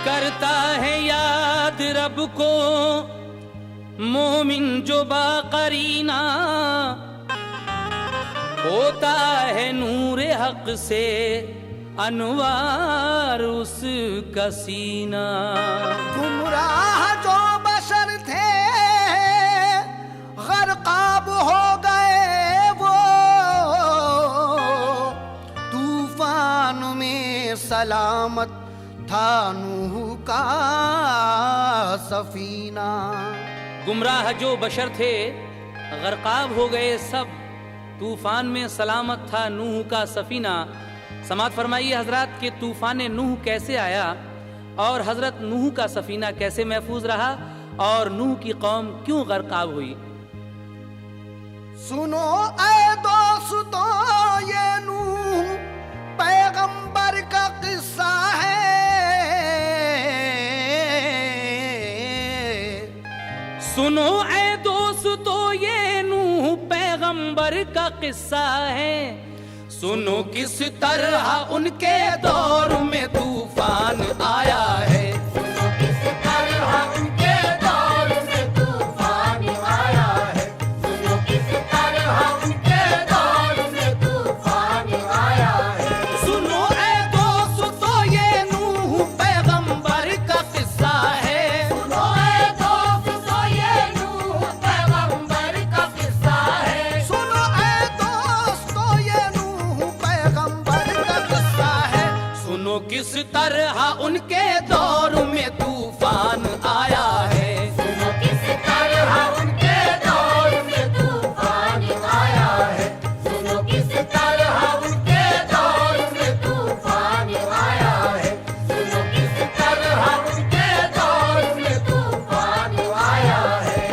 करता है याद रब को मोमिन जो बाकरीना, होता है नूरे हक से अनवार उसका सीना। गुमराह जो बशर थे गरकाब हो गए वो, तूफान में सलामत था नूह का सफीना। गुमराह जो बशर थे गरकाब हो गए सब, तूफान में सलामत था नूह का सफीना। समात फरमाइए हजरत कि तूफान नूह कैसे आया और हजरत नूह का सफीना कैसे महफूज रहा और नूह की कौम क्यों गरकाब हुई। सुनो ऐ दोस्तों ये नूह पैगंबर का किस्सा है। सुनो ऐ दोस्तों ये नूह पैगंबर का किस्सा है। सुनो किस तरह उनके दौर में तूफान आया है। सुनो किस तरह उनके दौर में तूफान आया है। सुनो किस तरह उनके दौर में तूफान आया है। सुनो ऐ दोस्तों ये नूह पैगंबर का किस्सा है। सुनो ऐ दोस्तों ये नूह पैगंबर का किस्सा है। सुनो ऐ दोस्तों ये नूह पैगंबर का किस्सा है। सुनो किस तरह उनके दौर में तूफान आया है। सुनो किस तरह उनके दौर में तूफान आया है। सुनो किस तरह उनके दौर में तूफान आया है। सुनो किस तरह उनके दौर में तूफान आया है।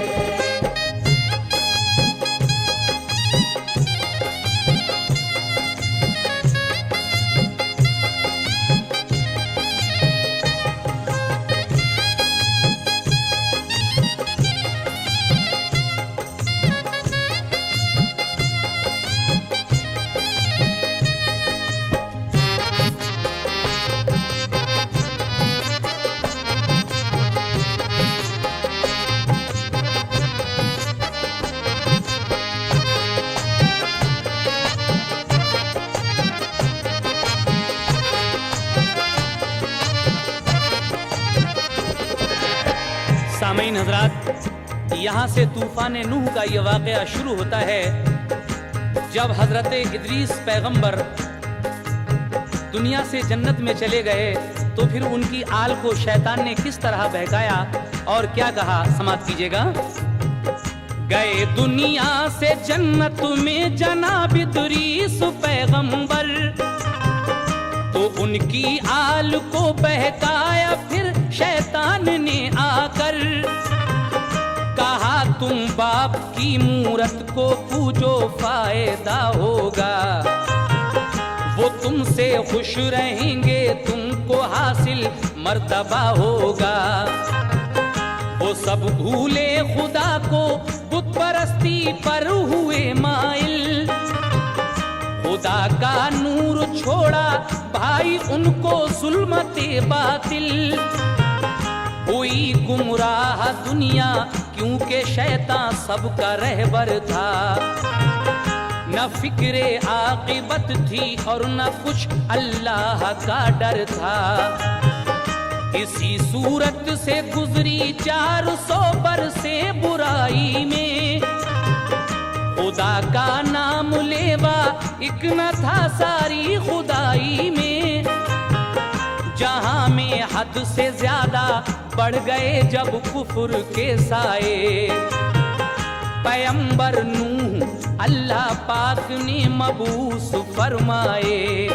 सामीन हजरात, यहाँ से तूफान नूह का ये वाक़या शुरू होता है जब हजरत इदरीस पैगंबर दुनिया से जन्नत में चले गए तो फिर उनकी आल को शैतान ने किस तरह बहकाया और क्या कहा, समात कीजिएगा। गए दुनिया से जन्नत में जनाब इदरीस पैगंबर, तो उनकी आल को बहकाया फिर शैतान ने आकर। कहा तुम बाप की मूरत को पूजो फायदा होगा, वो तुमसे खुश रहेंगे तुमको हासिल मर्तबा होगा। वो सब भूले खुदा को बुत परस्ती पर हुए माइल, खुदा का नूर छोड़ा भाई उनको जुल्मते बातिल। हुई गुमराह दुनिया क्योंकि शैतान सबका रहबर था, न फिक्रे आकिबत थी और न कुछ अल्लाह का डर था। इसी सूरत से गुजरी 400 बरसे बुराई में, खुदा का नाम लेवा एक न था सारी खुदाई में। जहां में हद से ज्यादा बढ़ गए जब कुफर के साए, पैगंबर नूह अल्लाह पाक ने मबूस फरमाए।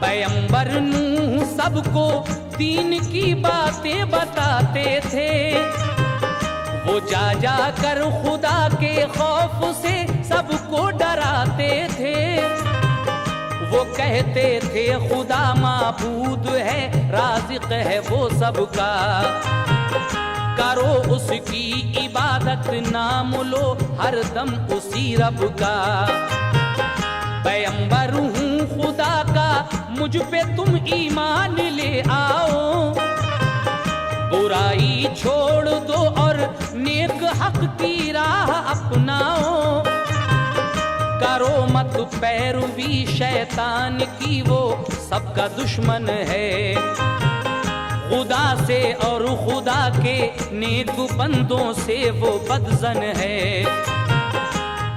पैगंबर नूह सबको दीन की बातें बताते थे, वो जा जा कर खुदा के खौफ से सबको डराते थे। वो कहते थे खुदा माबूद है, राज़िक है वो सबका, करो उसकी इबादत, नाम लो हर दम उसी रब का। पैगंबर हूँ खुदा का, मुझ पे तुम ईमान ले आओ, बुराई छोड़ दो और नेक हक की राह अपनाओ, करो मत पैरवी शैतान की, वो सबका दुश्मन है। खुदा से और खुदा के नेक बंदों से वो बदजन है।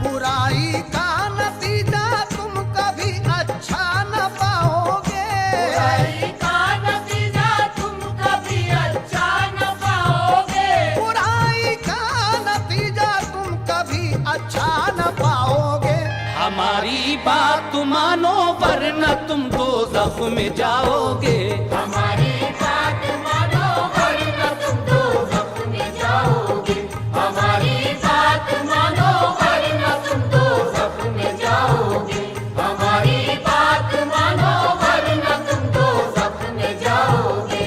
बुराई का नतीजा तुम कभी अच्छा न पाओगे, बुराई का नतीजा तुम कभी अच्छा न पाओगे, बुराई का नतीजा तुम कभी अच्छा न पाओगे। हमारी बात मानो वरना तुम दोज़ख में जाओगे। हमारी बात मानो वरना तुम दोज़ख में जाओगे, हमारी बात मानो वरना तुम दोज़ख में जाओगे, हमारी बात मानो वरना तुम दोज़ख में जाओगे।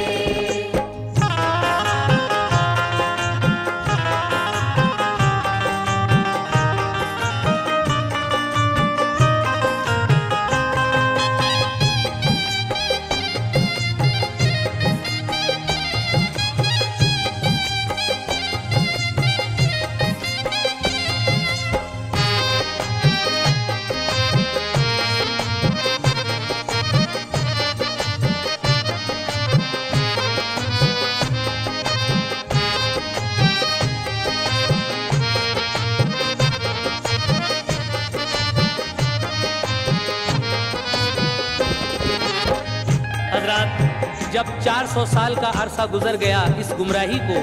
हजरात, जब 400 साल का अरसा गुजर गया इस गुमराही को,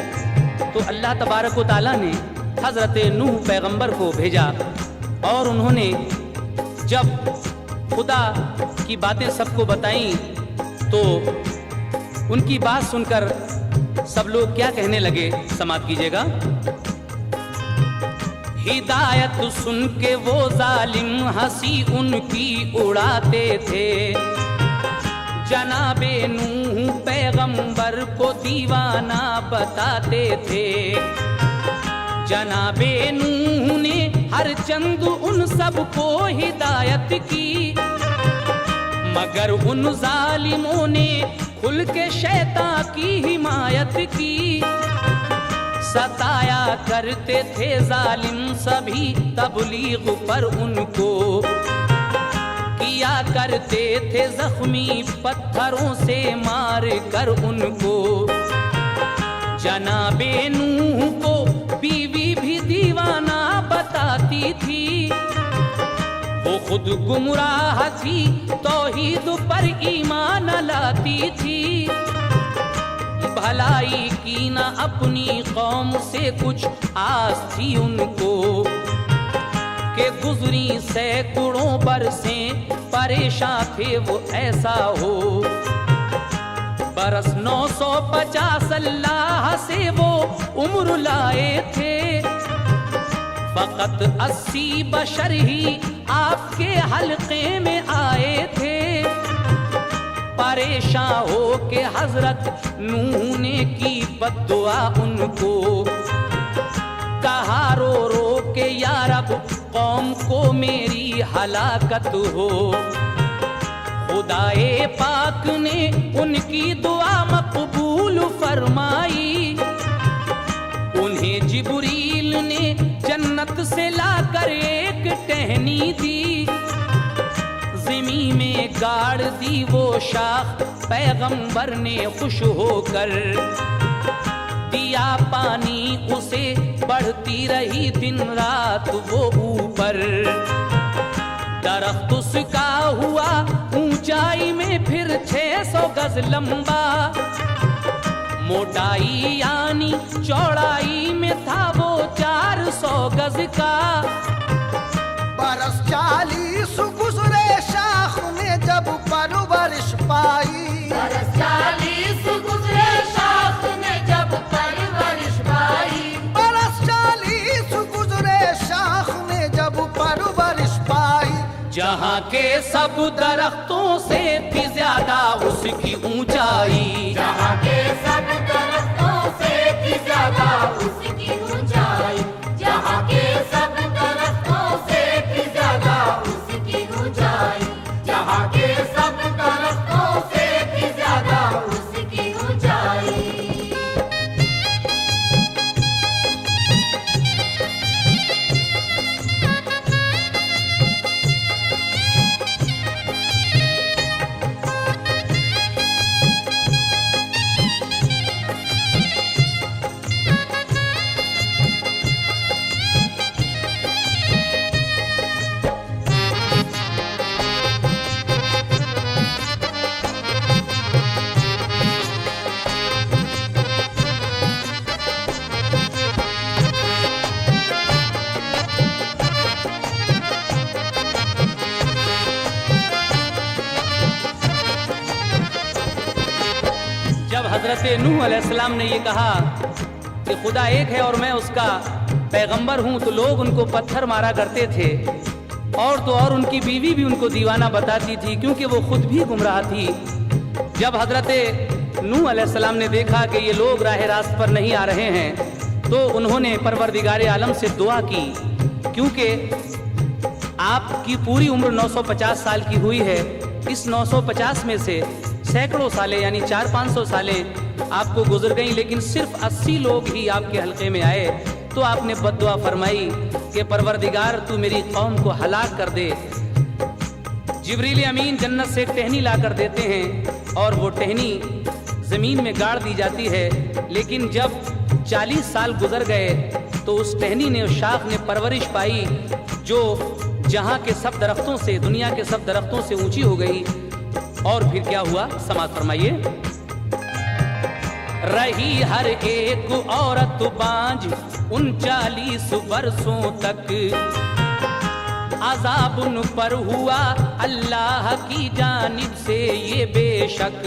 तो अल्लाह तबारक व तआला ने हजरत नूह पैगंबर को भेजा और उन्होंने जब खुदा की बातें सबको बताई तो उनकी बात सुनकर सब लोग क्या कहने लगे, समाप्त कीजिएगा। हिदायत सुन के वो जालिम हंसी उनकी उड़ाते थे, जनाबे नूह पैगंबर को दीवाना बताते थे। जनाबे नूह ने हर चंद उन सबको हिदायत की, मगर उन जालिमों ने खुल के शैतान की हिमायत की। सताया करते थे जालिम सभी तबलीग पर उनको, किया करते थे जख्मी पत्थरों से मार कर उनको। जनाबे नूह को बीवी भी दीवाना बताती थी, वो खुद गुमराह थी तौहीद पर ईमान लाती थी। भलाई की ना अपनी कौम से कुछ आस थी उनको, के गुजरी सैकड़ों बरसें परेशान थे वो ऐसा हो। बरस 950 अल्लाह से वो उम्र लाए थे, फकत 80 बशर ही आपके हल्के में आए थे। परेशान हो के हजरत नूह ने की बद्दुआ उनको, कहा रो रो के या रब कौम को मेरी हलाकत हो। खुदाए पाक ने उनकी दुआ मकबूल फरमाई, उन्हें जिब्रील ने जन्नत से लाकर एक टहनी दी। ज़मी में गाड़ दी वो शाख पैगंबर ने खुश होकर, दिया पानी उसे बढ़ती रही दिन रात वो ऊपर। दरख्त उसका हुआ ऊंचाई में फिर 600 गज लंबा, मोटाई यानी चौड़ाई में था वो 400 गज का। बरस 40 गुजरे शाख ने जब परवरिश पाई, बरस 40 गुजरे शाख ने जब परवरिश पाई, बरस 40 गुजरे शाख ने जब परवरिश पाई। जहाँ के सब दरख्तों से भी ज्यादा उसकी ऊंचाई, जहाँ के सब दरख्तों से भी ज्यादा उसकी ऊंचाई, जहाँ के सब दरख्तों से भी ज्यादा उसकी ऊंचाई, जहाँ के सब दरख्तों से भी ज्यादा उसकी ऊंचाई। जब हजरत नूह अलैहिस्सलाम ने ये कहा कि खुदा एक है और मैं उसका पैगंबर हूँ, तो लोग उनको पत्थर मारा करते थे और तो और उनकी बीवी भी उनको दीवाना बताती थी, क्योंकि वो खुद भी गुमराह थी। जब हजरत नूह अलैहिस्सलाम ने देखा कि ये लोग राह रास्त पर नहीं आ रहे हैं, तो उन्होंने परवरदिगार आलम से दुआ की, क्योंकि आपकी पूरी उम्र 950 साल की हुई है। इस 950 में से सैकड़ों सालें यानी 400-500 सालें आपको गुजर गई, लेकिन सिर्फ 80 लोग ही आपके हल्के में आए। तो आपने बद्दुआ फरमाई कि परवरदिगार तू मेरी कौम को हलाक कर दे। जिब्रील अमीन जन्नत से एक टहनी ला कर देते हैं और वो टहनी ज़मीन में गाड़ दी जाती है, लेकिन जब 40 साल गुजर गए तो उस टहनी ने, उस शाख ने परवरिश पाई जो जहाँ के सब दरख्तों से, दुनिया के सब दरख्तों से ऊंची हो गई। और फिर क्या हुआ, समाज फरमाइए। रही हर एक औरत बांझ 39 बरसों तक, अज़ाब उन पर हुआ अल्लाह की जानिब से ये बेशक।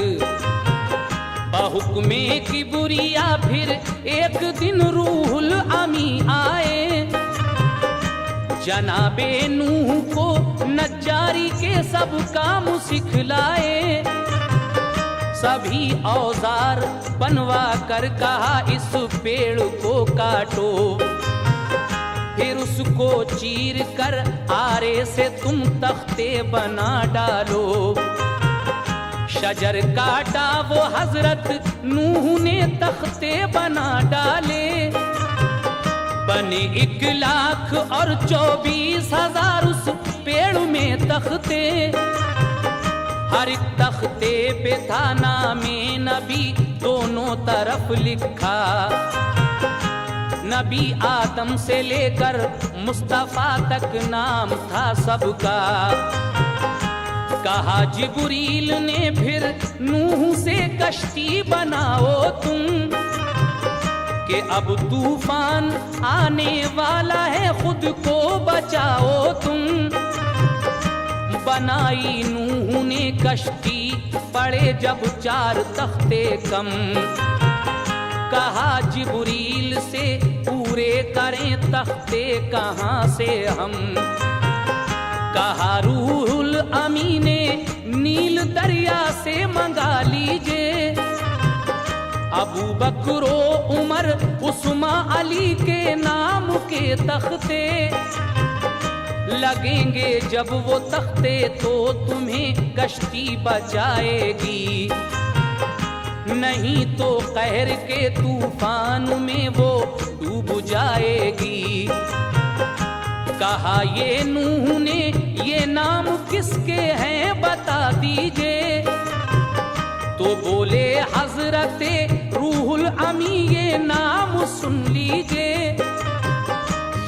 बहुक्मे की बुरिया फिर एक दिन रूहुल अमी आए, जनाबे नूह को नज्जारी के सब काम सिखलाए। सभी औजार बनवा कर कहा इस पेड़ को काटो, फिर उसको चीर कर आरे से तुम तख्ते बना डालो। शजर काटा वो हजरत नूह ने तख्ते बना डाले, बने 1,24,000 उस पेड़ में तख्ते। हर एक तख्ते पे था नामे नबी दोनों तरफ लिखा, नबी आदम से लेकर मुस्तफा तक नाम था सबका। कहा जिब्रील ने फिर नूह से कश्ती बनाओ तुम, कि अब तूफान आने वाला है खुद को बचाओ तुम। बनाई नूह ने कश्ती, पड़े जब 4 तख्ते कम। कहा जिब्रील से पूरे करें तख्ते कहाँ से हम। कहा रूहुल अमी ने नील दरिया से मंगा लीजिए। अबू बकरो उमर उस्मा अली के नाम के तख्ते लगेंगे जब वो तख्ते, तो तुम्हें कश्ती बचाएगी। नहीं तो कहर के तूफान में वो डूब जाएगी। कहा ये नूह ने ये नाम किसके हैं बता दीजिए। तो बोले हजरते रूहुल अमी ये नाम सुन लीजिए।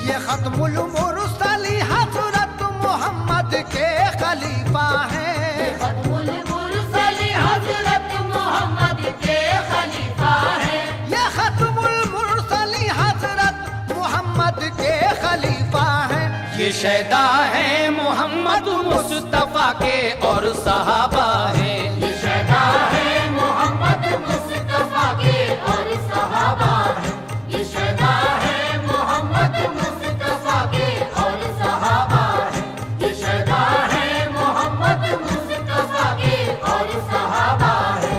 ये खत्मुल मुरसली हजरत मोहम्मद के खलीफा हैं। खत्मुल मुरसली हजरत मोहम्मद के खलीफा हैं। ये खत्मुल मुरसली हजरत मोहम्मद के खलीफा हैं। ये शहदा है मोहम्मद मुस्तफा के और सहाबा हैं। ये शहदा है मोहम्मद मुस्तफा के और सहाबा हैं। ये शहदा है मोहम्मद मुस्तफा के और सहाबा हैं। ये शहदा है मोहम्मद मुस्तफा के और सहाबा हैं।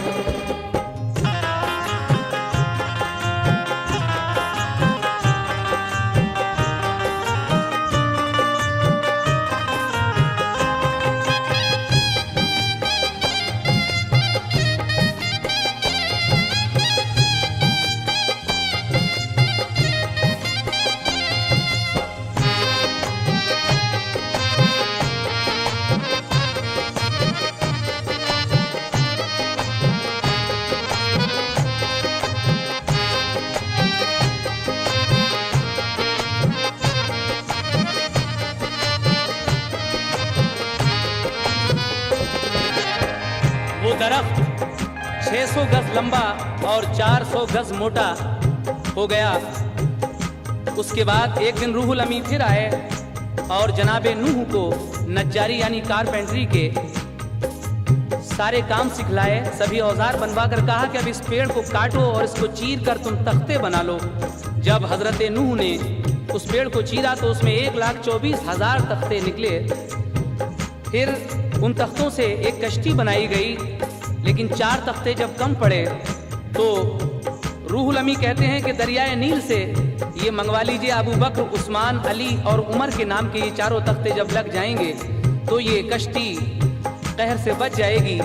वो दरख्त 600 गज लंबा और 400 गज मोटा हो गया। उसके बाद एक दिन रूहुल अमी फिर आए और जनाबे नूह को नज्जारी यानी कारपेंटरी के सारे काम सिखलाए, सभी औजार बनवा कर कहा कि अब इस पेड़ को काटो और इसको चीर कर तुम तख्ते बना लो। जब हजरत नूह ने उस पेड़ को चीरा तो उसमें 1,24,000 तख्ते निकले। फिर उन तख्तों से एक कश्ती बनाई गई, लेकिन 4 तख्ते जब कम पड़े तो रूहुल अमी कहते हैं कि दरियाए नील से ये मंगवा लीजिए, अबू बकर, उस्मान, अली और उमर के नाम के ये 4 तख्ते जब लग जाएंगे तो ये कश्ती कहर से बच जाएगी।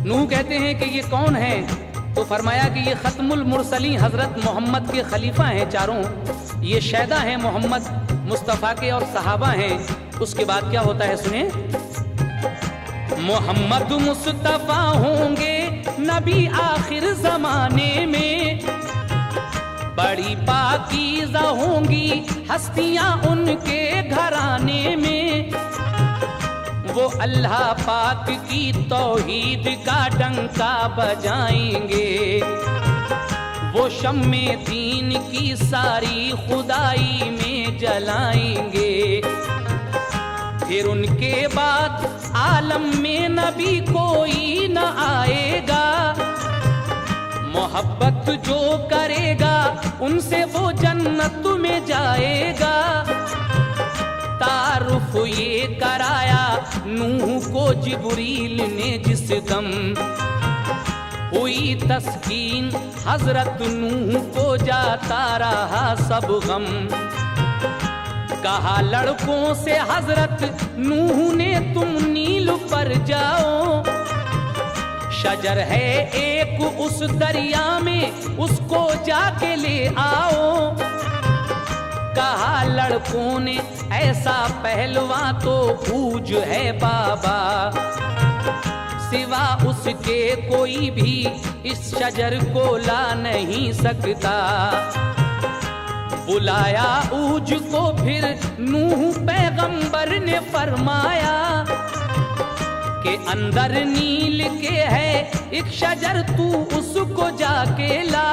नूह कहते हैं कि ये कौन है, तो फरमाया कि ये खत्मुल मुरसलीन हजरत मोहम्मद के खलीफा हैं चारों, ये शैदा हैं मोहम्मद मुस्तफ़ा के और सहाबा हैं। उसके बाद क्या होता है सुने। मोहम्मद मुस्तफ़ा होंगे नबी आखिर जमाने में, बड़ी पाकीज़ा होंगी हस्तियां उनके घराने में। वो अल्लाह पाक की तौहीद का डंका बजाएंगे, वो शम्मे दीन की सारी खुदाई में जलाएंगे। फिर उनके बाद आलम में नबी कोई न आएगा, मोहब्बत जो करेगा उनसे वो जन्नत में जाएगा। तारुफ ये कराया नूह को जिब्रील ने जिस दम, हुई तस्कीन हजरत नूह को जाता रहा सब गम। कहा लड़कों से हजरत नूह ने तुम नील पर जाओ, शजर है एक उस दरिया में उसको जाके ले आओ। कहा लड़कों ने ऐसा पहलवा तो पूज है बाबा, सिवा उसके कोई भी इस शजर को ला नहीं सकता। बुलाया ऊज को फिर नूह पैगंबर ने फरमाया कि अंदर नील के है एक शजर, तू उसको जाके ला।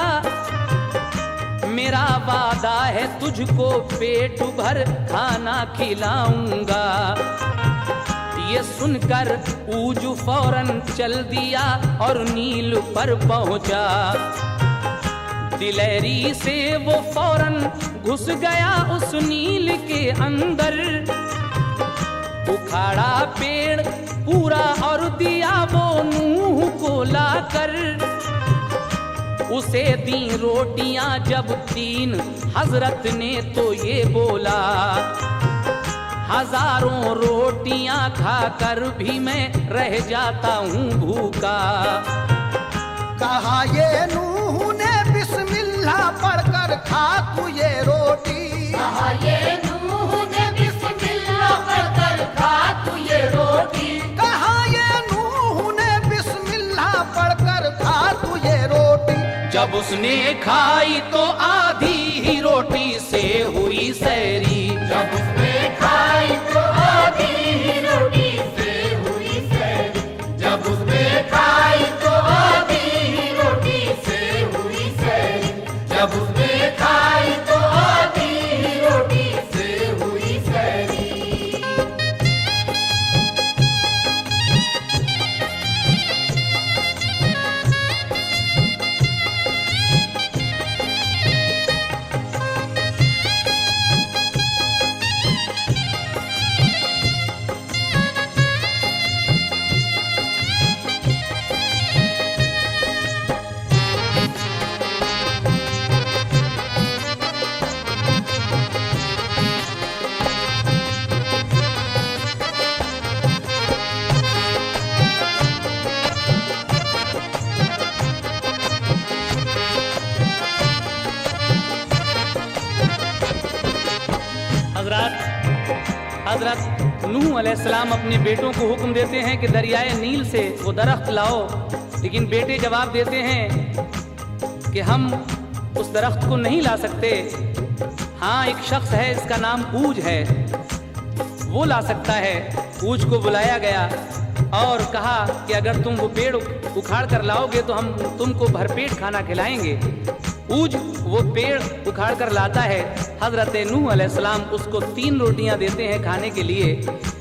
मेरा वादा है तुझको पेट भर खाना खिलाऊंगा। ये सुनकर ऊज फौरन चल दिया और नील पर पहुंचा। दिलेरी से वो फौरन घुस गया उस नील के अंदर, उखाड़ा पेड़ पूरा और दिया वो नूह को लाकर। उसे दी रोटियां जब 3 हजरत ने तो ये बोला, हजारों रोटियां खाकर भी मैं रह जाता हूँ भूखा। कहा ये नूह ने बिस्मिल्लाह पढ़कर खा तू ये रोटी। कहा ये नूह ने बिस्मिल्लाह पढ़कर खा तू ये रोटी। कहा ये नूह ने बिस्मिल्लाह पढ़कर खा तू ये रोटी। जब उसने खाई तो आधी ही रोटी से हुई सैरी। जब उसने खाई तो आधी ही रोटी से हुई सैरी। जब उसने खाई तो आधी ही रोटी से हुई सैरी। जब उसने खाई तो आधी ही रोटी से हुई सैरी। हजरत नूह अलैहिस्सलाम अपने बेटों को हुक्म देते हैं कि दरियाए नील से वो दरख्त लाओ, लेकिन बेटे जवाब देते हैं कि हम उस दरख्त को नहीं ला सकते। हाँ, एक शख्स है, इसका नाम ऊज है, वो ला सकता है। ऊज को बुलाया गया और कहा कि अगर तुम वो पेड़ उखाड़ कर लाओगे तो हम तुमको भरपेट खाना खिलाएंगे। ऊज वो पेड़ उखाड़ कर लाता है। हजरत नूह अलैहिस्सलाम उसको 3 रोटियां देते हैं खाने के लिए।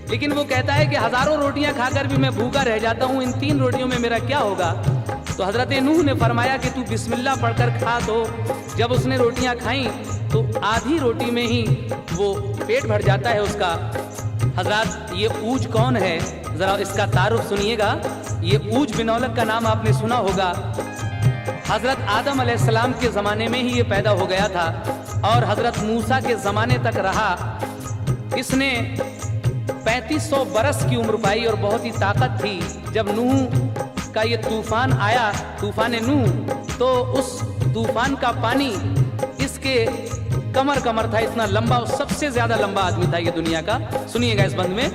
लेकिन वो कहता है कि हजारों रोटियां खाकर भी मैं भूखा रह जाता हूँ, इन 3 रोटियों में मेरा क्या होगा। तो हजरत नूह ने फरमाया कि तू बिस्मिल्लाह पढ़कर खा। तो जब उसने रोटियां खाई तो आधी रोटी में ही वो पेट भर जाता है उसका। हजरत ये ऊज कौन है, जरा इसका तारुफ सुनिएगा। ये ऊज बिन औलक का नाम आपने सुना होगा। हजरत आदम अलैहिस्सलाम के ज़माने में ही ये पैदा हो गया था और हजरत मूसा के ज़माने तक रहा। इसने 3500 बरस की उम्र पाई और बहुत ही ताकत थी। जब नूह का ये तूफान आया, तूफान नूह, तो उस तूफान का पानी इसके कमर था, इतना लंबा, सबसे ज्यादा लंबा आदमी था ये दुनिया का। सुनिएगा इस बंद में,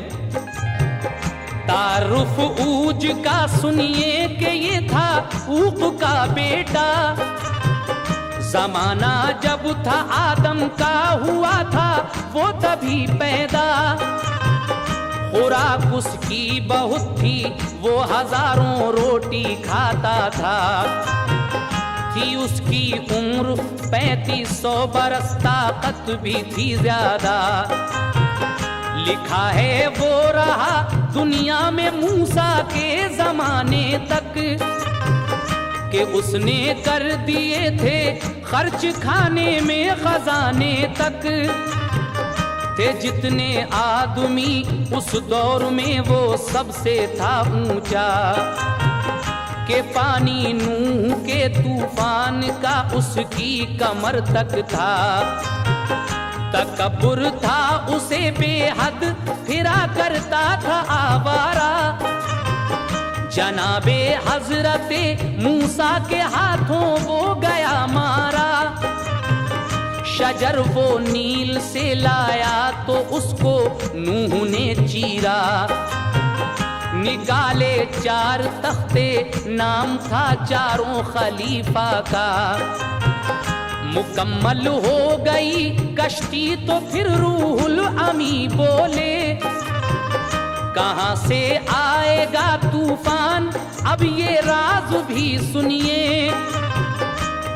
तारुफ ऊज का सुनिए कि ये था ऊक का बेटा। जमाना जब था आदम का हुआ था वो तभी पैदा। खुराक उसकी बहुत थी, वो हजारों रोटी खाता था। थी उसकी उम्र 3500 बरस, ताकत भी थी ज्यादा। लिखा है वो रहा दुनिया में मूसा के जमाने तक, कि उसने कर दिए थे खर्च खाने में खजाने तक। थे जितने आदमी उस दौर में वो सबसे था ऊंचा, के पानी नूह के तूफान का उसकी कमर तक था। तकब्बुर था उसे बेहद, फिरा करता था आवारा। जनाबे हजरते मूसा के हाथों वो गया मारा। शजर वो नील से लाया तो उसको नूह ने चीरा। निकाले 4 तख्ते, नाम था चारों खलीफा का। मुकम्मल हो गई कश्ती तो फिर रूहुल अमी बोले, कहां से आएगा तूफान अब ये राज भी सुनिए।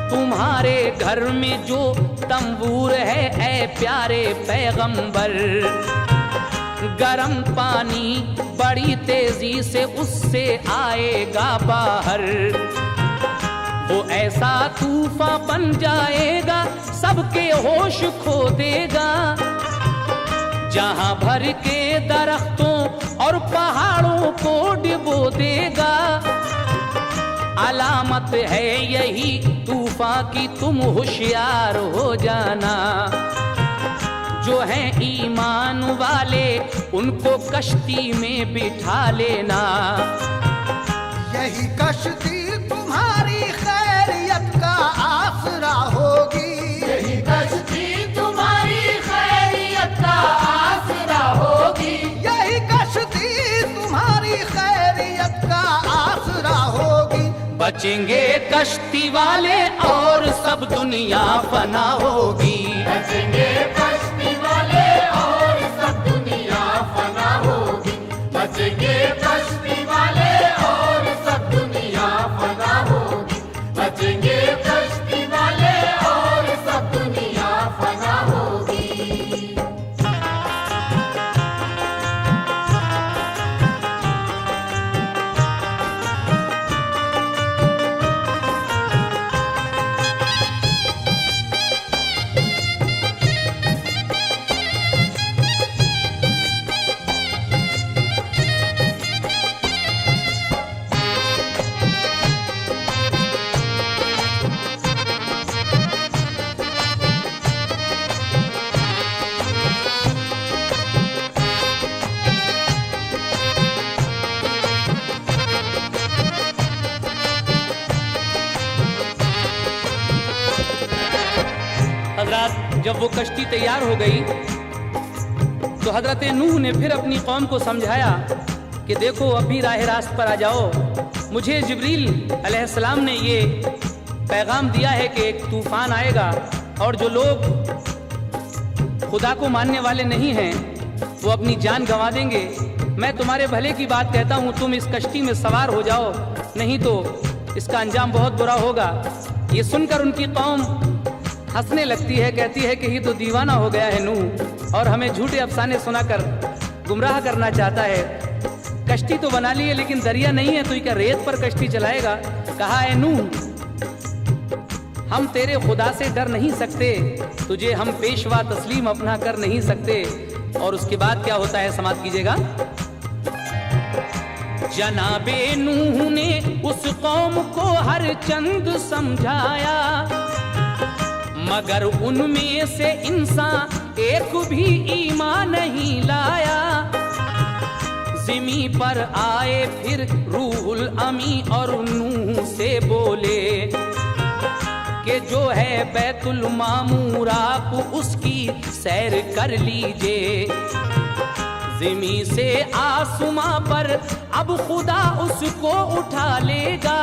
तुम्हारे घर में जो तंबूर है ऐ प्यारे पैगंबर, गरम पानी बड़ी तेजी से उससे आएगा बाहर। वो ऐसा तूफान बन जाएगा सबके होश खो देगा। जहां भर के दरख्तों और पहाड़ों को डुबो देगा। अलामत है यही तूफान की, तुम होशियार हो जाना। जो हैं ईमान वाले उनको कश्ती में बिठा लेना। यही कश्ती तुम्हारी खैरियत का आसरा होगी। यही कश्ती तुम्हारी खैरियत का आसरा होगी। यही कश्ती तुम्हारी खैरियत का आसरा होगी। बचेंगे कश्ती वाले और सब दुनिया फना होगी। बचेंगे कश्ती वाले और सब दुनिया फना होगी। बचेंगे कश्ती वाले और सब दुनिया फना होगी। बचेंगे कश्ती वाले और सब दुनिया फना होगी। हजरत जब वो कश्ती तैयार हो गई तो हजरत नूह ने फिर अपनी कौम को समझाया कि देखो अभी राह रास्त पर आ जाओ। मुझे जिब्रील अलैहिस्सलाम ने ये पैगाम दिया है कि एक तूफान आएगा और जो लोग खुदा को मानने वाले नहीं हैं वो अपनी जान गंवा देंगे। मैं तुम्हारे भले की बात कहता हूँ, तुम इस कश्ती में सवार हो जाओ, नहीं तो इसका अंजाम बहुत बुरा होगा। ये सुनकर उनकी कौम हंसने लगती है, कहती है कि ये तो दीवाना हो गया है नूह और हमें झूठे अफसाने सुनाकर गुमराह करना चाहता है। कश्ती तो बना ली है लेकिन दरिया नहीं है, तो क्या रेत पर कश्ती चलाएगा? कहा है नूह, हम तेरे खुदा से डर नहीं सकते, तुझे हम पेशवा तस्लीम अपना कर नहीं सकते। और उसके बाद क्या होता है समाप्त कीजिएगा। जनाबे नूह ने उस कौम को हर चंद समझाया, मगर उनमें से इंसान एक भी ईमान नहीं लाया। ज़िमी पर आए फिर रूहुल अमी और नूह से बोले कि जो है बैतुल मामूर आप उसकी सैर कर लीजिए। ज़िमी से आसमां पर अब खुदा उसको उठा लेगा।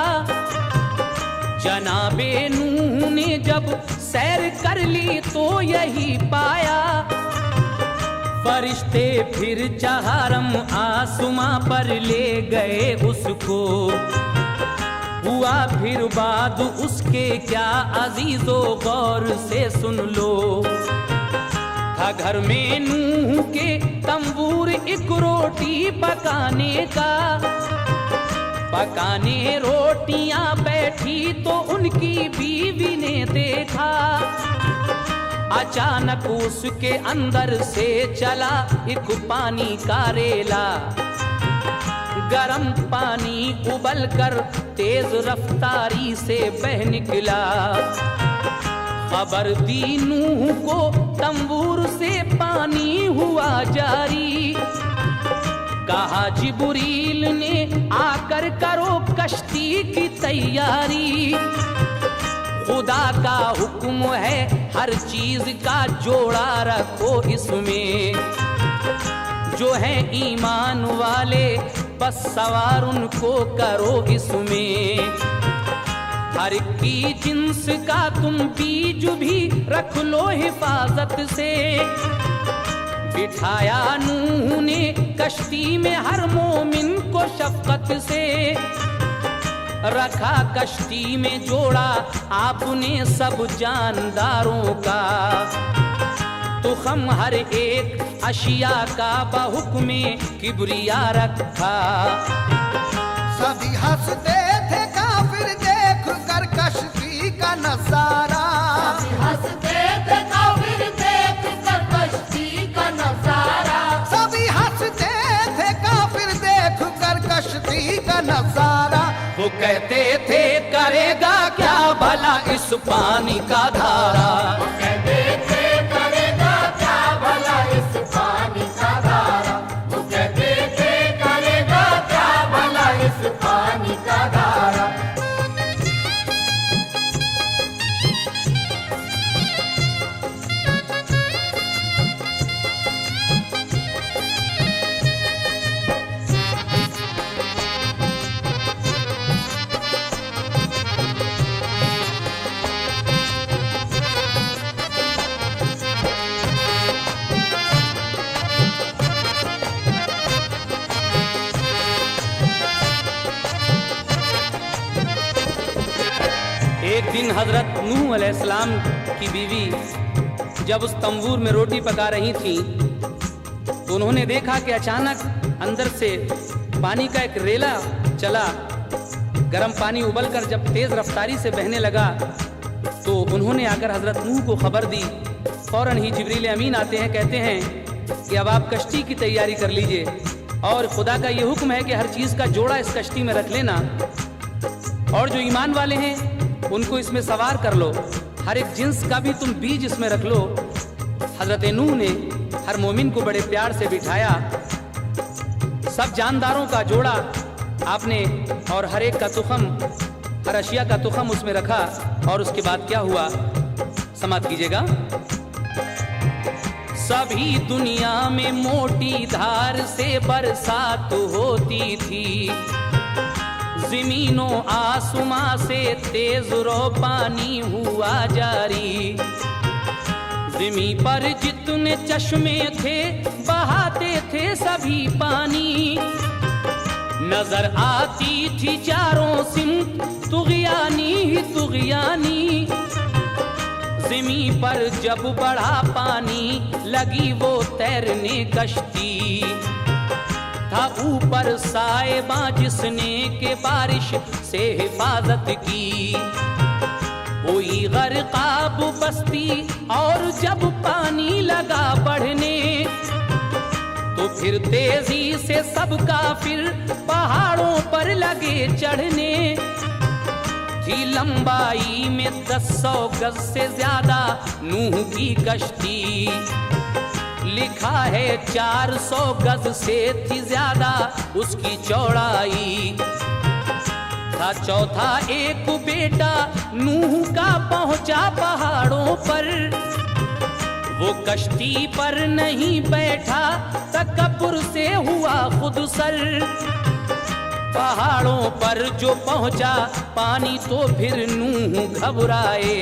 जनाबे नूह ने जब सैर कर ली तो यही पाया, फरिश्ते फिर चहारम आसमां पर ले गए उसको। हुआ फिर बाद उसके क्या अजीजो गौर से सुन लो। था घर में नूह के तंबूर एक रोटी पकाने का, पकाने रोटियां बैठी तो उनकी बीवी ने देखा। अचानक उसके अंदर से चला एक पानी का रेला, गरम पानी उबल कर तेज रफ्तारी से बह निकला। खबर दी नूह को तंबूर से पानी हुआ जारी। कहा जिब्रील ने आकर करो कश्ती की तैयारी। खुदा का हुक्म है हर चीज का जोड़ा रखो इसमें। जो है ईमान वाले बस सवार उनको करो इसमें। हर की जिन्स का तुम बीज भी रख लो हिफाजत से। बिठाया नूह ने कश्ती में हर मोमिन को शफकत से। रखा कश्ती में जोड़ा आपने सब जानदारों का। तो हम हर एक अशिया का बहुक्मे किबरिया रखा। सभी हंसते थे काफिर देख कर कश्ती का नजारा। हंसते थे काफिर देख कर कश्ती का नजारा। सभी हंसते थे काफिर देख कर कश्ती का नजारा। वो कहते थे करेगा क्या भला इस पानी का धारा। कहते थे करेगा क्या भला इस पानी का धारा। वो कहते थे करेगा क्या भला इस पानी का धारा। एक दिन हजरत नूह अलैहिस्सलाम की बीवी जब उस तंबूर में रोटी पका रही थी तो उन्होंने देखा कि अचानक अंदर से पानी का एक रेला चला। गर्म पानी उबलकर जब तेज रफ्तारी से बहने लगा तो उन्होंने आकर हजरत नूह को खबर दी। फौरन ही जिब्रील अमीन आते हैं, कहते हैं कि अब आप कश्ती की तैयारी कर लीजिए और खुदा का ये हुक्म है कि हर चीज़ का जोड़ा इस कश्ती में रख लेना और जो ईमान वाले हैं उनको इसमें सवार कर लो। हर एक जिन्स का भी तुम बीज इसमें रख लो। हजरत नूह ने हर मोमिन को बड़े प्यार से बिठाया। सब जानदारों का जोड़ा आपने और हर एक का तुखम, हर अशिया का तुखम उसमें रखा। और उसके बाद क्या हुआ समाप्त कीजिएगा। सभी दुनिया में मोटी धार से बरसात होती थी। ज़मीनो आसमां से तेज रो पानी हुआ जारी। ज़मीं पर जितने चश्मे थे बहाते थे सभी पानी। नजर आती थी चारों सिमत तुग़यानी ही तुग़यानी। ज़मीं पर जब बढ़ा पानी लगी वो तैरने कश्ती। था ऊपर साएबा जिसने के बारिश से हिफाजत की। हुई गर्काब बस्ती और जब पानी लगा बढ़ने तो फिर तेजी से सब काफिर पहाड़ों पर लगे चढ़ने। थी लंबाई में 10 गज से ज्यादा नूह की कश्ती। लिखा है 400 गज से थी ज्यादा उसकी चौड़ाई। था चौथा एक बेटा नूह का पहुंचा पहाड़ों पर। वो कश्ती पर नहीं बैठा तकब्बुर से हुआ खुद सर। पहाड़ों पर जो पहुंचा पानी तो फिर नूह घबराए।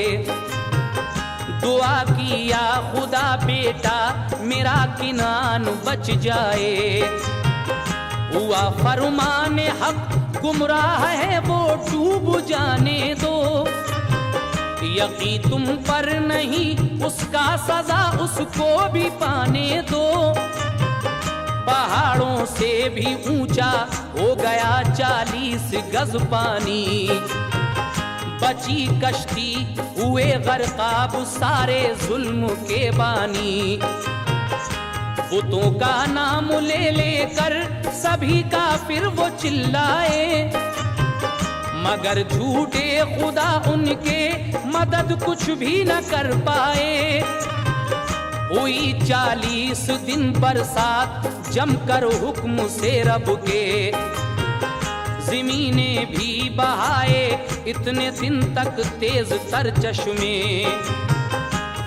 दुआ किया खुदा बेटा मेरा किनान बच जाए। हुआ फरमाने हक गुमराह है वो डूब जाने दो। यकी तुम पर नहीं उसका सजा उसको भी पाने दो। पहाड़ों से भी ऊंचा हो गया 40 गज पानी। बची कश्ती हुए गर्काब सारे जुल्म के बानी। बुतों का नाम ले लेकर सभी काफिर वो चिल्लाए। मगर झूठे खुदा उनके मदद कुछ भी न कर पाए। हुई 40 दिन बरसात जमकर हुक्म से रब के। ज़मीने भी बहाए इतने दिन तक तेज तर चश्मे।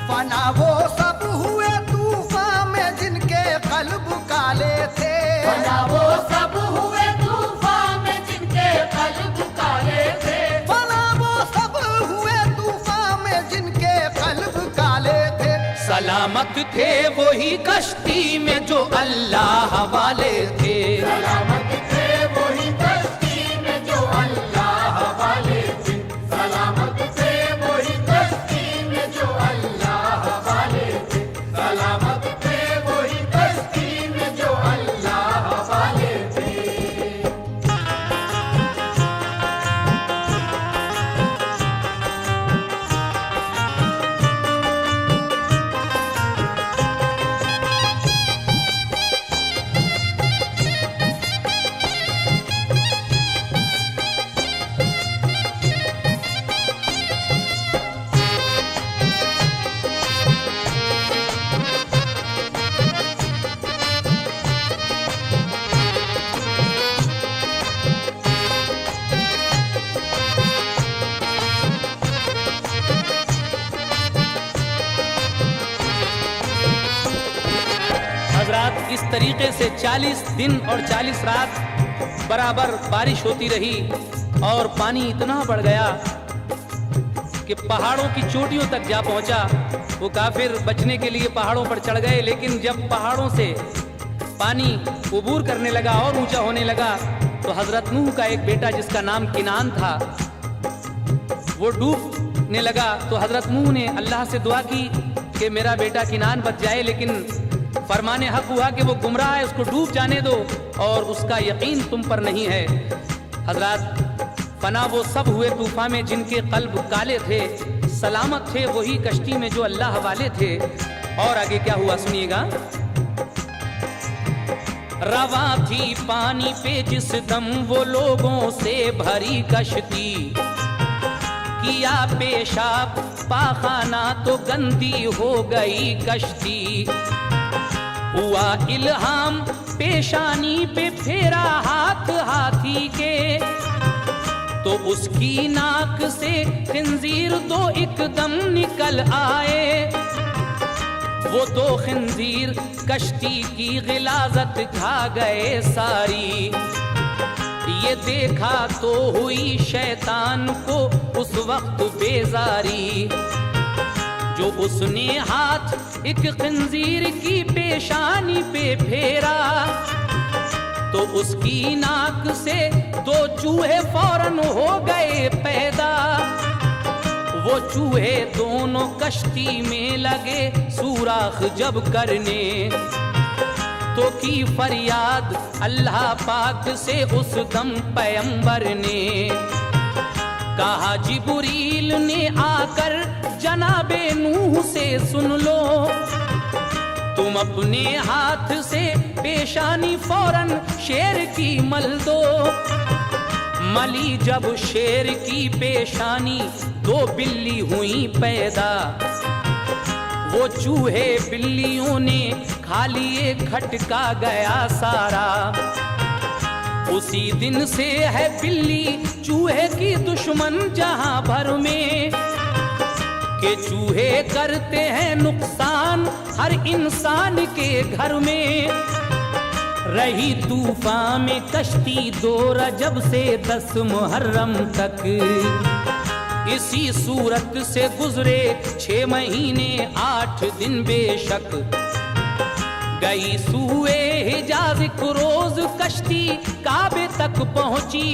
फना वो सब हुए तूफान में जिनके कल्ब काले थे। फना वो सब हुए तूफान में जिनके कल्ब काले थे। फना वो सब हुए तूफान में जिनके कल्ब काले थे। सलामत थे वही कश्ती में जो अल्लाह वाले थे। सलामत थे वही कश्ती में जो अल्लाह वाले थे। सलामत थे वही कश्ती में जो अल्लाह वाले थे। सलामत थे वही कश्ती में जो अल्लाह वाले थे। हजरात इस तरीके से 40 दिन और 40 रात बराबर बारिश होती रही और पानी इतना बढ़ गया कि पहाड़ों की चोटियों तक जा पहुंचा। वो काफिर बचने के लिए पहाड़ों पर चढ़ गए, लेकिन जब पहाड़ों से पानी उबूर करने लगा और ऊंचा होने लगा तो हजरत नूह का एक बेटा जिसका नाम किनान था वो डूबने लगा। तो हजरत नूह ने अल्लाह से दुआ की कि मेरा बेटा किनान बच जाए, लेकिन फरमाने हक हुआ कि वो गुमराह है, उसको डूब जाने दो और उसका यकीन तुम पर नहीं है। हजरत फना वो सब हुए तूफान में जिनके कल्ब काले थे। सलामत थे वही कश्ती में जो अल्लाह वाले थे। और आगे क्या हुआ सुनिएगा। रवा थी पानी पे जिस दम वो लोगों से भरी कश्ती। किया पेशाब पाखाना तो गंदी हो गई कश्ती। हुआ इल्हाम पेशानी पे फेरा हाथ हाथी के तो उसकी नाक से खिंजीर दो एकदम निकल आए। वो दो खिंजीर कश्ती की गिलाजत खा गए सारी। ये देखा तो हुई शैतान को उस वक्त बेजारी। जो उसने हाथ एक खंजीर की पेशानी पे फेरा तो उसकी नाक से दो चूहे फौरन हो गए पैदा। वो वो चूहे दोनों कश्ती में लगे सुराख जब करने, तो की फरियाद अल्लाह पाक से उस दम पैगंबर ने। कहा जिब्रील ने आकर जनाबे नूह से सुन लो, तुम अपने हाथ से पेशानी फौरन शेर की मल दो। मली जब शेर की पेशानी, दो बिल्ली हुई पैदा, वो चूहे बिल्लियों ने खा लिए खटका गया सारा। उसी दिन से है बिल्ली चूहे की दुश्मन जहां भर में, के चूहे करते हैं नुकसान हर इंसान के घर में। रही तूफान में कश्ती 2 रजब से 10 मुहर्रम तक, इसी सूरत से गुजरे 6 महीने 8 दिन बेशक। गई सूए हिजाज एक रोज कश्ती काबे तक पहुंची,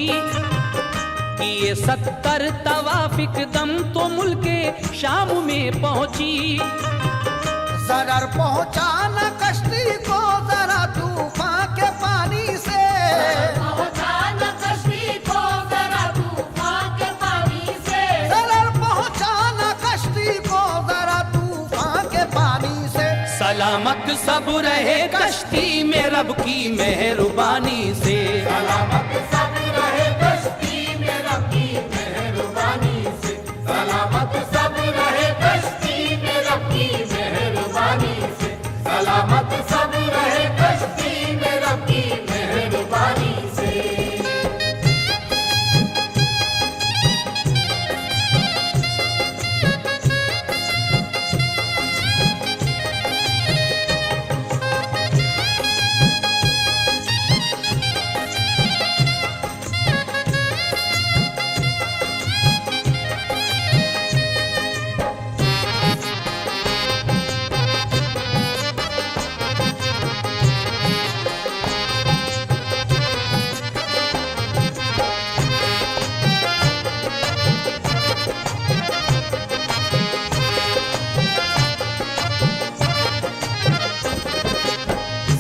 किए 70 तवाफिक दम तो मुल्के शाम में पहुंची। जरर पहुंचाना कश्ती को जरा तूफान के पानी से, पहुंचाना कश्ती को जरा तूफान के पानी से, जरर पहुंचाना कश्ती को जरा तूफान के पानी से। सलामत सब रहे कश्ती में रब की मेहरबानी से, सलामत सब रहे कश्ती में रब की मेहरबानी से, सलामत सब रहे कश्ती में रब की मेहरबानी से, सलामत सब रहे कश्ती में रब की मेहरबानी से।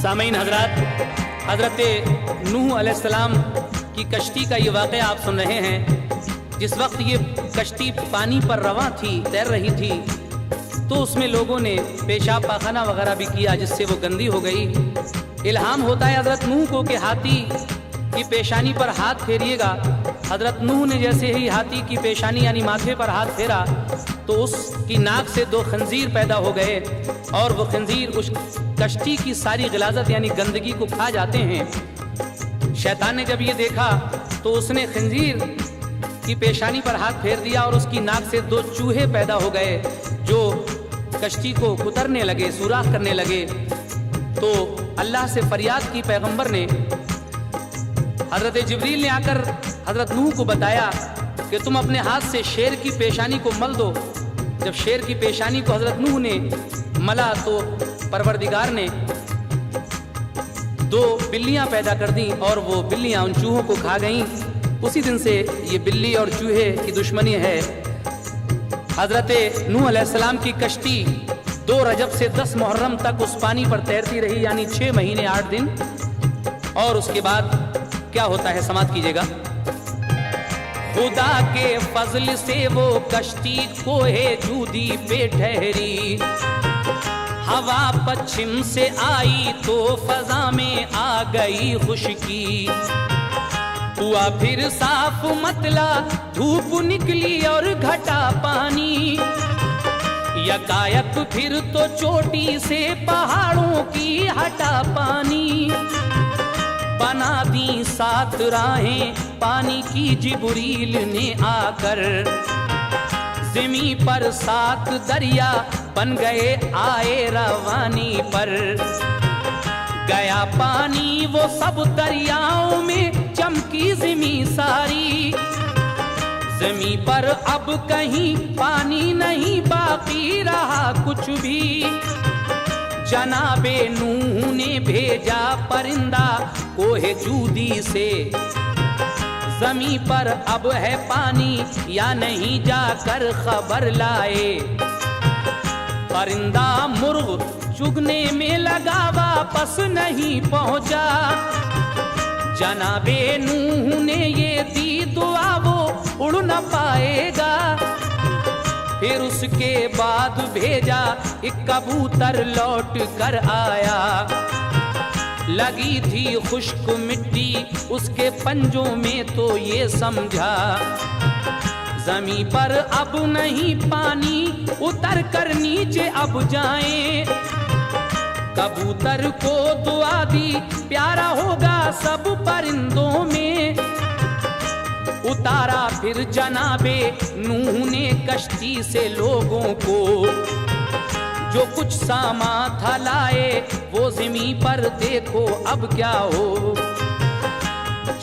सामीन हजरत, हजरत नूह अलैहिस्सलाम की कश्ती का ये वाक़या आप सुन रहे हैं। जिस वक्त ये कश्ती पानी पर रवां थी, तैर रही थी, तो उसमें लोगों ने पेशाब पाखाना वगैरह भी किया, जिससे वो गंदी हो गई। इल्हाम होता है हजरत नूह को कि हाथी की पेशानी पर हाथ फेरिएगा। हजरत नूह ने जैसे ही हाथी की पेशानी यानी माथे पर हाथ फेरा, तो उसकी नाक से 2 खंजीर पैदा हो गए, और वो खंजीर उस कश्ती की सारी गिलाजत यानी गंदगी को खा जाते हैं। शैतान ने जब ये देखा तो उसने खंजीर की पेशानी पर हाथ फेर दिया, और उसकी नाक से 2 चूहे पैदा हो गए जो कश्ती को कुतरने लगे, सुराख करने लगे। तो अल्लाह से फरियाद की पैगंबर ने, हजरत जिब्रील ने आकर हजरत नूह को बताया कि तुम अपने हाथ से शेर की पेशानी को मल दो। जब शेर की पेशानी को हजरत नूह ने मला तो परवरदिगार ने 2 बिल्लियां पैदा कर दी, और वो बिल्लियां उन चूहों को खा गईं। उसी दिन से ये बिल्ली और चूहे की दुश्मनी है। हजरत नूह अलैहिस्सलाम की कश्ती 2 रजब से 10 मुहर्रम तक उस पानी पर तैरती रही, यानी 6 महीने 8 दिन। और उसके बाद क्या होता है, समाप्त कीजिएगा। खुदा के फजल से वो कश्ती कोहे जूदी पे ठहरी, हवा पश्चिम से आई तो फजा में आ गई खुशकी। हुआ फिर साफ मतला, धूप निकली और घटा पानी। यकायक फिर तो चोटी से पहाड़ों की हटा पानी। बना दी 7 राहें पानी की जिब्रील ने आकर, ज़मीं पर 7 दरिया बन गए आए रवानी पर। गया पानी वो सब दरियाओं में, चमकी ज़मीं सारी। ज़मीं पर अब कहीं पानी नहीं बाकी रहा कुछ भी। जनाबे नूह ने भेजा परिंदा कोहे जूदी से, जमी पर अब है पानी या नहीं, जाकर खबर लाए। परिंदा मुर्ग चुगने में लगा, वापस नहीं पहुंचा। जनाबे नूह ने ये दी दुआ, वो उड़ न पाएगा। फिर उसके बाद भेजा एक कबूतर, लौट कर आया। लगी थी खुश्क मिट्टी उसके पंजों में, तो ये समझा जमी पर अब नहीं पानी, उतर कर नीचे अब जाएं। कबूतर को दुआ दी, प्यारा होगा सब परिंदों में। उतारा फिर जनाबे नूह ने कश्ती से लोगों को, जो कुछ सामान था लाए वो ज़मीं पर देखो अब क्या हो।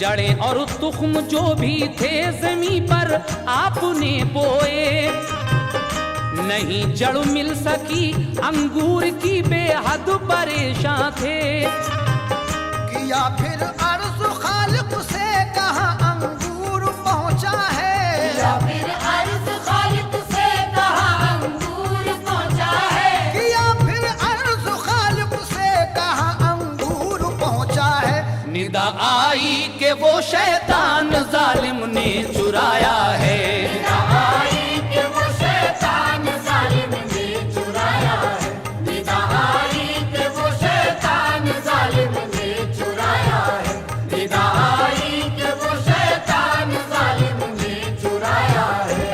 जड़ें और तुख्म जो भी थे ज़मीं पर आपने बोए, नहीं जड़ मिल सकी अंगूर की, बेहद परेशान थे। किया फिर अर्ज़ खालिक से, कहा अंगूर पहुंचा है। या फिर अर्ज़ खालिक से, कहा अंगूर पहुंचा है। किया फिर अर्ज़ खालिक से, कहा अंगूर पहुंचा है। निदा आई कि वो शैतान जालिम ने चुराया है। आई कि वो शैतान जालिम ने चुराया है। निदा आई कि वो शैतान जालिम ने चुराया है। निदा आई कि वो शैतान जालिम ने चुराया है।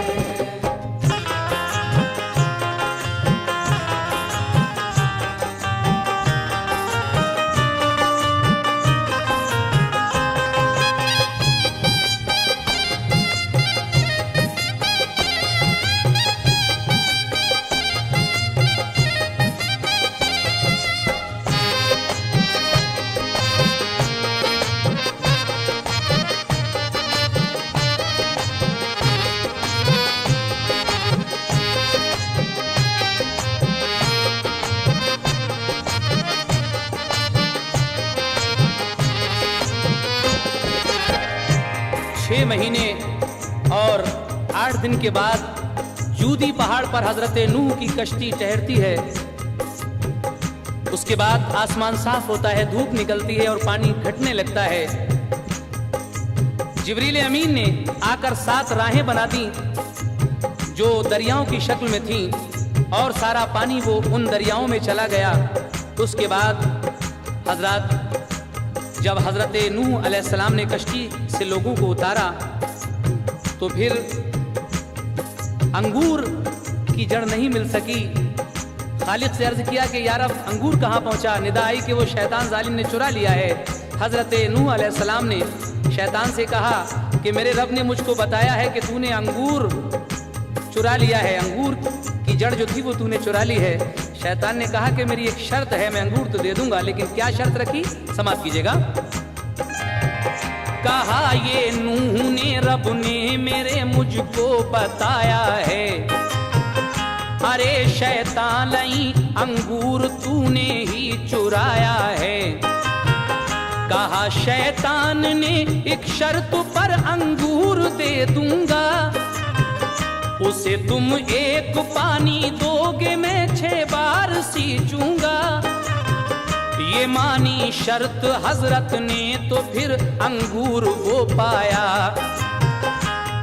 6 महीने और 8 दिन के बाद जूदी पहाड़ पर हजरत नूह की कश्ती ठहरती है। उसके बाद आसमान साफ होता है, धूप निकलती है और पानी घटने लगता है। जिब्रील अमीन ने आकर 7 राहें बना दी जो दरियाओं की शक्ल में थीं, और सारा पानी वो उन दरियाओं में चला गया। उसके बाद जब हजरत नूह अलैहिस्सलाम ने कश्ती से लोगों को उतारा तो फिर अंगूर की जड़ नहीं मिल सकी। खालिद से अर्ज किया कि यार अब अंगूर कहाँ पहुँचा। निदा आई कि वो शैतान जालिम ने चुरा लिया है। हजरत नूह अलैहिस्सलाम ने शैतान से कहा कि मेरे रब ने मुझको बताया है कि तूने अंगूर चुरा लिया है, अंगूर की जड़ जो थी वो तूने चुरा ली है। शैतान ने कहा कि मेरी एक शर्त है, मैं अंगूर तो दे दूंगा, लेकिन क्या शर्त रखी, समाप्त कीजिएगा। कहा ये नूह ने रब ने मेरे मुझको बताया है, अरे शैतान लई अंगूर तूने ही चुराया है। कहा शैतान ने एक शर्त पर अंगूर दे दूंगा, उसे तुम एक पानी दोगे मैं 6 बार सींचूंगा। ये मानी शर्त हजरत ने तो फिर अंगूर वो पाया,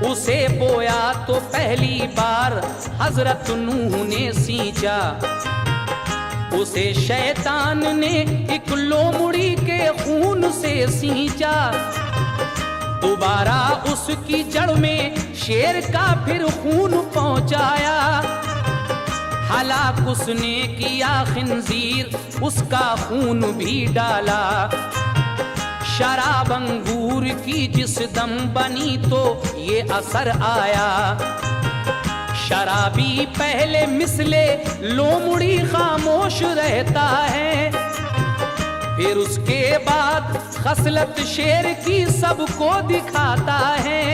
उसे बोया तो पहली बार हजरत नूह ने सींचा। उसे शैतान ने एक लोमड़ी के खून से सींचा। दोबारा उसकी जड़ में शेर का फिर खून पहुंचाया। हलाक उसने किया खिंजीर, उसका खून भी डाला। शराब अंगूर की जिस दम बनी तो ये असर आया। शराबी पहले मिसले लोमड़ी खामोश रहता है, फिर उसके बाद खसलत शेर की सबको दिखाता है।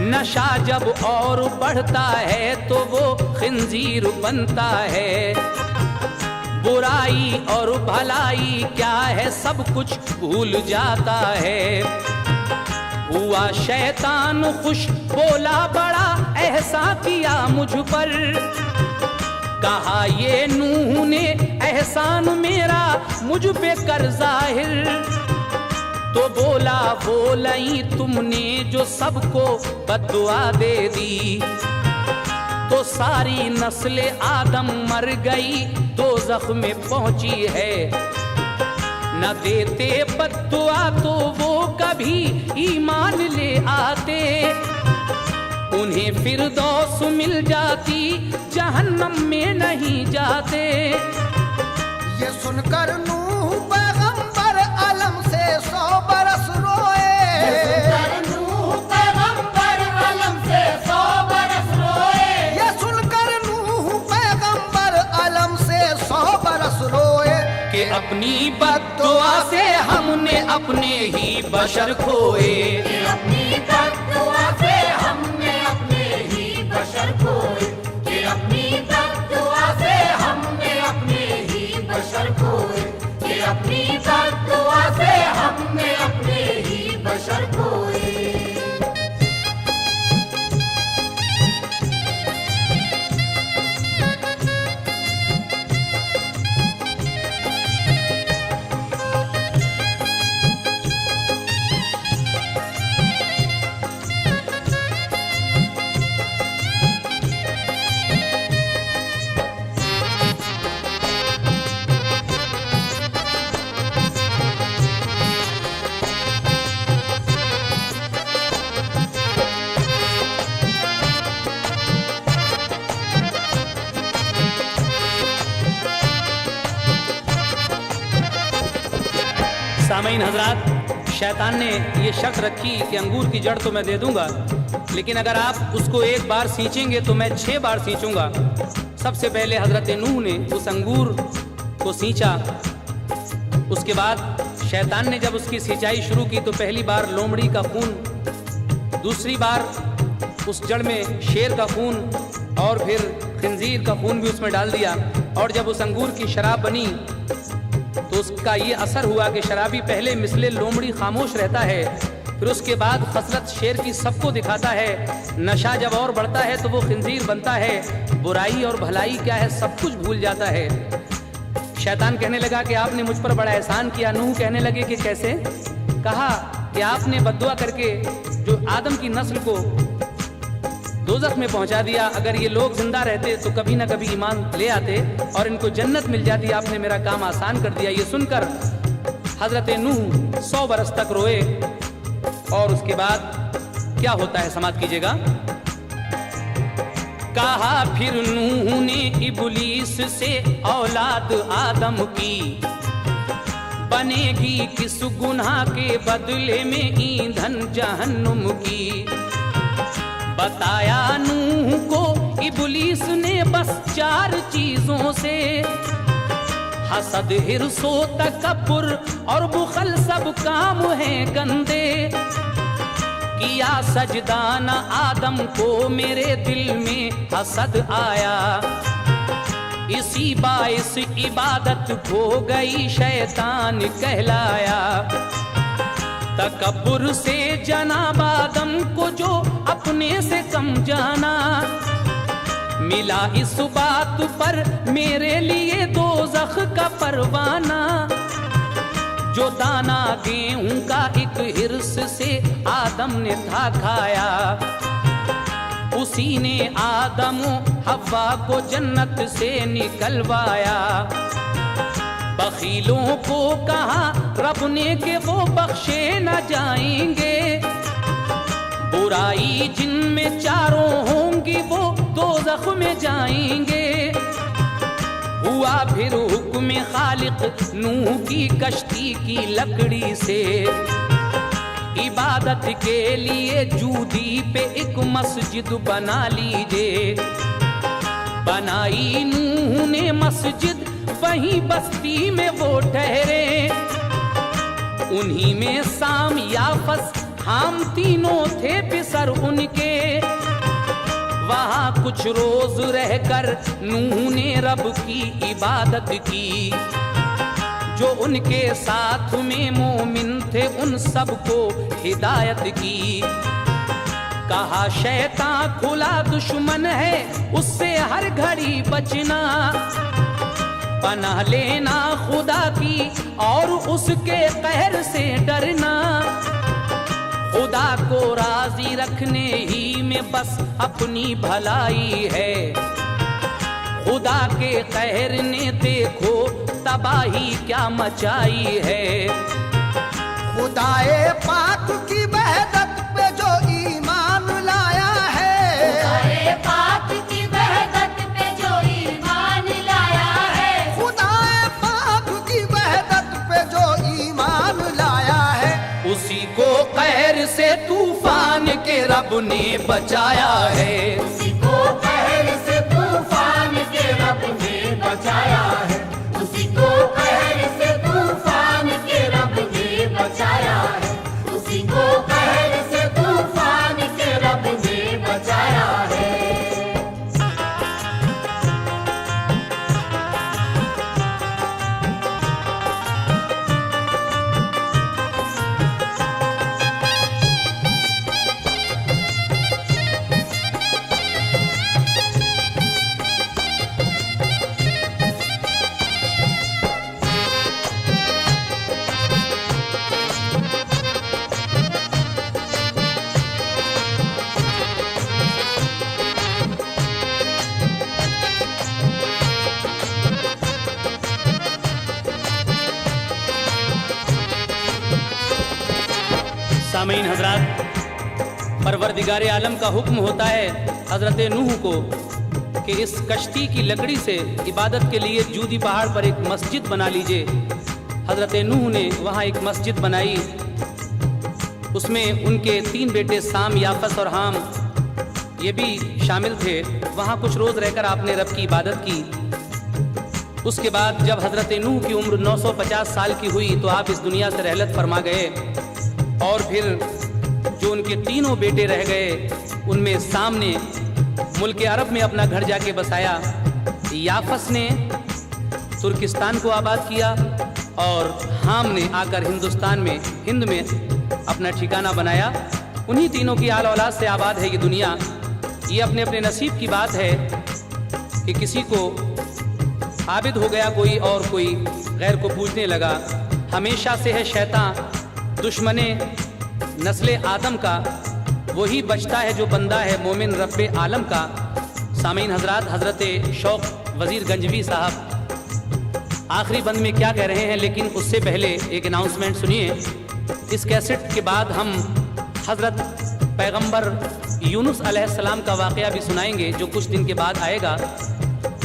नशा जब और बढ़ता है तो वो खिंजीर बनता है। बुराई और भलाई क्या है सब कुछ भूल जाता है। हुआ शैतान खुश, बोला बड़ा एहसान किया मुझ पर। कहा ये नूह ने एहसान मेरा मुझ पे कर जाहिर। तो बोला वो लई तुमने जो सबको बद्दुआ दे दी, तो सारी नस्ल आदम मर गई, दोज़ख में पहुंची है। न देते बद्दुआ तो वो कभी ईमान ले आते, उन्हें फिरदौस मिल जाती, जहन्नम में नहीं जाते। ये सुनकर नूह पैगंबर अलम से 100 बरस रोए। नूह पैगंबर अलम से 100 बरस रोए। ये सुनकर नूह पैगंबर अलम से 100 बरस रोए। कि अपनी बद्दुआ से हमने अपने ही बशर खोए। कि अपनी बद्दुआ से हमने अपने ही बशर खोए। कि अपनी बद्दुआ से हमने अपने ही बशर खोए। कि अपनी बद्दुआ से हमने अपने ही बशर खोए। सामईन हजरात, शैतान ने ये शर्त रखी कि अंगूर की जड़ तो मैं दे दूंगा, लेकिन अगर आप उसको एक बार सींचेंगे तो मैं 6 बार सींचूंगा। सबसे पहले हजरत नूह ने उस अंगूर को सींचा। उसके बाद शैतान ने जब उसकी सिंचाई शुरू की तो पहली बार लोमड़ी का खून, दूसरी बार उस जड़ में शेर का खून और फिर खिंजीर का खून भी उसमें डाल दिया। और जब उस अंगूर की शराब बनी तो उसका ये असर हुआ कि शराबी पहले मिसले लोमड़ी खामोश रहता है, फिर उसके बाद खसरत शेर की सबको दिखाता है। नशा जब और बढ़ता है तो वो खिंजीर बनता है, बुराई और भलाई क्या है सब कुछ भूल जाता है। शैतान कहने लगा कि आपने मुझ पर बड़ा एहसान किया। नूह कहने लगे कि कैसे? कहा कि आपने बद्दुआ करके जो आदम की नस्ल को दोज़ख में पहुंचा दिया। अगर ये लोग जिंदा रहते तो कभी ना कभी ईमान ले आते और इनको जन्नत मिल जाती। आपने मेरा काम आसान कर दिया। ये सुनकर हजरत नूह 100 बरस तक रोए। और उसके बाद क्या होता है समाप्त कीजिएगा। कहा फिर नूह ने इब्लीस से औलाद आदम की, बनेगी किस गुनाह के बदले में ईंधन जहन्नुम की। बताया नूह को इब्लीस ने बस 4 चीजों से, हसद हिर्सो तकब्बुर और बुखल सब काम है गंदे। किया सजदाना आदम को मेरे दिल में हसद आया, इसी बाइस इबादत हो गई शैतान कहलाया। तकब्बुर से जनाब आदम को जो अपने से कम जाना, मिला इस बात पर मेरे लिए दोज़ख का परवाना। जो दाना गेहूं का एक हिर्स से आदम ने था खाया, उसी ने आदम हव्वा को जन्नत से निकलवाया। बखीलों को कहा रब ने कि वो बख्शे न जाएंगे, बुराई जिनमें चारों होंगी वो दोज़ख में जाएंगे। हुआ फिर हुक्म खालिक नूह की कश्ती की लकड़ी से, इबादत के लिए जूदी पे एक मस्जिद बना लीजिए। बनाई नूह ने मस्जिद, वहीं बस्ती में वो ठहरे। उन्हीं में साम याफस हम तीनों थे पिसर उनके। वहाँ कुछ रोज रहकर नूह ने रब की इबादत की। जो उनके साथ में मोमिन थे उन सबको हिदायत की। कहा शैतान खुला दुश्मन है, उससे हर घड़ी बचना, पनाह लेना खुदा की और उसके कहर से डरना। खुदा को राजी रखने ही में बस अपनी भलाई है, खुदा के कहर ने देखो तबाही क्या मचाई है। खुदाए पाक की वहदत पे जो ईमान लाया है, खुदाए पाक की वहदत पे जो ईमान लाया है, खुदाए पाक की वहदत पे जो ईमान लाया है, उसी को कहर से तूफान के रब ने बचाया है। उसी को कहर से तूफान के रब ने बचाया है, उसी को कहर से तूफान के रब ने बचाया है, उसी को कहर से तूफान के रब ने बचाया है। सामीन हजरात, परवरदिगार आलम का हुक्म होता है हजरत नूह को कि इस कश्ती की लकड़ी से इबादत के लिए जूदी पहाड़ पर एक मस्जिद बना लीजिए। हजरत नूह ने वहाँ एक मस्जिद बनाई, उसमें उनके 3 बेटे साम, याफस और हाम ये भी शामिल थे। वहाँ कुछ रोज़ रहकर आपने रब की इबादत की। उसके बाद जब हजरत नूह की उम्र 950 साल की हुई तो आप इस दुनिया से रहलत फरमा गए। और फिर जो उनके 3 बेटे रह गए उनमें साम ने मुल्क अरब में अपना घर जाके बसाया, याफस ने तुर्किस्तान को आबाद किया और हाम ने आकर हिंदुस्तान में हिंद में अपना ठिकाना बनाया। उन्हीं तीनों की आल औलाद से आबाद है ये दुनिया। ये अपने अपने नसीब की बात है कि किसी को आबिद हो गया कोई और कोई गैर को पूजने लगा। हमेशा से है शैतान दुश्मने नस्ले आदम का, वही बचता है जो बंदा है मोमिन रब्बे आलम का। सामीन हजरात, हजरत शौक वजीर गंजवी साहब आखिरी बंद में क्या कह रहे हैं, लेकिन उससे पहले एक अनाउंसमेंट सुनिए। इस कैसेट के बाद हम हजरत पैगंबर यूनुस अलैहिस्सलाम का वाक़या भी सुनाएंगे जो कुछ दिन के बाद आएगा।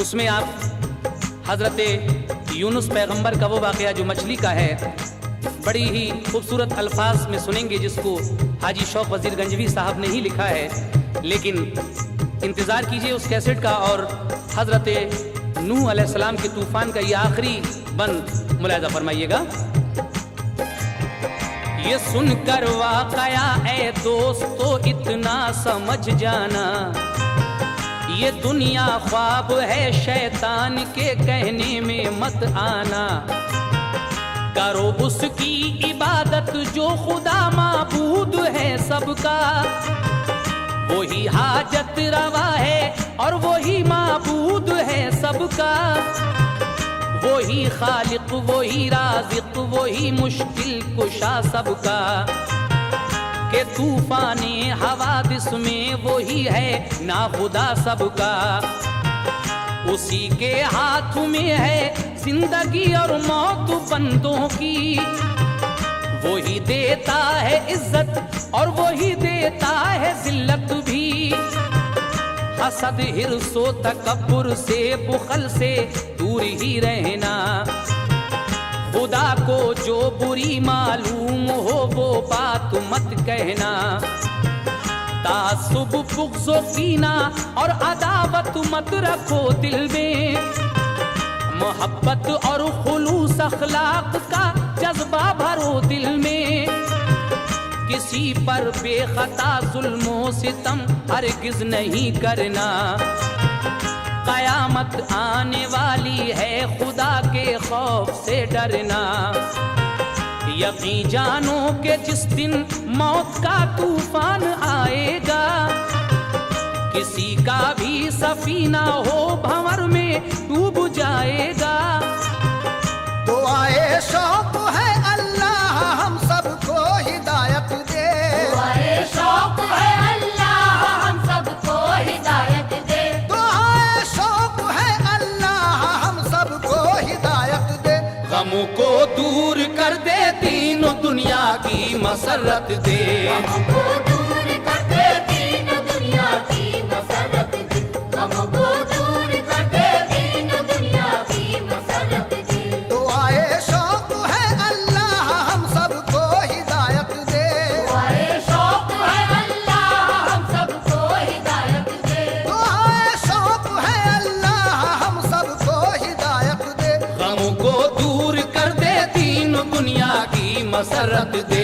उसमें आप हजरत यूनुस पैगंबर का वो वाक़या जो मछली का है बड़ी ही खूबसूरत अल्फाज में सुनेंगे, जिसको हाजी शौक वजीर गंजवी साहब ने ही लिखा है। लेकिन इंतज़ार कीजिए उस कैसेट का और हज़रत नूह अलैहिस्सलाम के तूफ़ान का ये आखिरी बंद मुलाहिज़ा फरमाइएगा। ये सुनकर वाक़या ए दोस्तों इतना समझ जाना, ये दुनिया ख्वाब है शैतान के कहने में मत आना। करो उसकी इबादत जो खुदा माबूद है सबका, वही हाजत रवा है और वही माबूद है सबका। वही खालिक, वही राज़िक, वही मुश्किल कुशा सबका। के तूफाने हवादिस में वही है ना खुदा सबका। उसी के हाथ में है जिंदगी और मौत बंदों की। वही देता है इज्जत और वही देता है जिल्लत भी। हसद हिर्सो तकब्बुर से बुखल से दूर ही रहना। खुदा को जो बुरी मालूम हो वो बात मत कहना। तासुब बुग़्ज़ो कीना और अदावत मत रखो दिल में। मोहब्बत और खुलूस अखलाक का जज्बा भरो दिल में। किसी पर बेखता जुल्मो सितम हरगिज़ नहीं करना। कयामत आने वाली है, खुदा के खौफ से डरना। यकीन जानो कि जिस दिन मौत का तूफान आएगा, किसी का भी सफीना हो भंवर में डूब जाएगा। दुआए शौक है अल्लाह हम सबको हिदायत दे। दुआए शौक है अल्लाह हम सबको हिदायत दे। दुआए शौक है अल्लाह हम सबको हिदायत दे। गमों को दूर कर दे, तीनों दुनिया की मसरत दे। हमको दूर कर दे, तीनों दुनिया की मसरत दे। हमको दूर कर दे, तीनों दुनिया की मसरत दे। दुआए शौक है अल्लाह हम सबको हिदायत दे। दुआए शौक है अल्लाह हम सबको हिदायत दे। दुआए शौक है अल्लाह हम सबको हिदायत दे। गमों को दूर कर दे, तीनों दुनिया की मसरत दे।